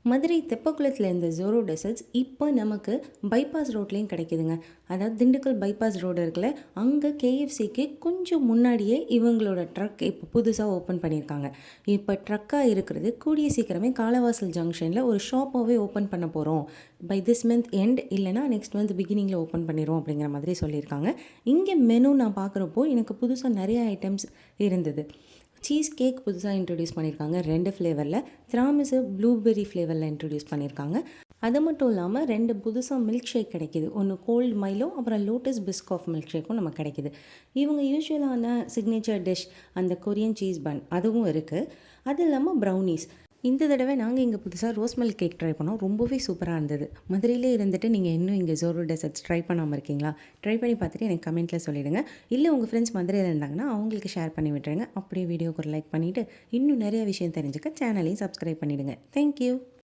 மதுரை தெப்பக்குளத்தில் இருந்த ஜோரோ டெசர்ட்ஸ் இப்போ நமக்கு பைபாஸ் ரோட்லேயும் கிடைக்குதுங்க. அதாவது திண்டுக்கல் பைபாஸ் ரோடு இருக்குல்ல, அங்கே கேஎஃப்சிக்கு கொஞ்சம் முன்னாடியே இவங்களோட ட்ரக் இப்போ புதுசாக ஓப்பன் பண்ணியிருக்காங்க. இப்போ ட்ரக்காக இருக்கிறது கூடிய சீக்கிரமே காலவாசல் ஜங்ஷனில் ஒரு ஷாப்பாகவே ஓப்பன் பண்ண போகிறோம். பை திஸ் மந்த் எண்ட் இல்லைனா நெக்ஸ்ட் மந்த் பிகினிங்கில் ஓப்பன் பண்ணிடுவோம் அப்படிங்கிற மாதிரி சொல்லியிருக்காங்க. இங்கே மெனு நான் பார்க்குறப்போ எனக்கு புதுசாக நிறைய ஐட்டம்ஸ் இருந்தது. சீஸ் கேக் புதுசாக இன்ட்ரடியூஸ் பண்ணியிருக்காங்க 2 ஃப்ளேவரில். திராமிசு ப்ளூபெர்ரி ஃப்ளேவரில் இன்ட்ரடியூஸ் பண்ணியிருக்காங்க. அது மட்டும் இல்லாமல் 2 புதுசாக மில்க் ஷேக் கிடைக்கிது. ஒன்று கோல்டு மைலோ, அப்புறம் லோட்டஸ் பிஸ்காஃப் மில்க் ஷேக்கும் நமக்கு கிடைக்கிது. இவங்க யூஸ்வலான சிக்னேச்சர் டிஷ் அந்த கொரியன் சீஸ் பன் அதுவும் இருக்குது. அது இல்லாமல் ப்ரௌனீஸ். இந்த தடவை நாங்கள் இங்கே புதுசாக ரோஸ் மில்க் கேக் ட்ரை பண்ணோம். ரொம்பவே சூப்பராக இருந்தது. மதுரையிலே இருந்துட்டு நீங்கள் இன்னும் இங்கே ஜோரோ டெசர்ட்ஸ் ட்ரை பண்ணாமல் இருக்கீங்களா? ட்ரை பண்ணி பார்த்துட்டு எனக்கு கமெண்ட்டில் சொல்லிவிடுங்க. இல்லை உங்கள் ஃப்ரெண்ட்ஸ் மதுரையில் இருந்தாங்கன்னா அவங்களுக்கு ஷேர் பண்ணி விட்டுருங்க. அப்படியே வீடியோக்கு ஒரு லைக் பண்ணிவிட்டு இன்னும் நிறைய விஷயம் தெரிஞ்சுக்க சேனலையும் சப்ஸ்கிரைப் பண்ணிவிடுங்க. தேங்க்யூ.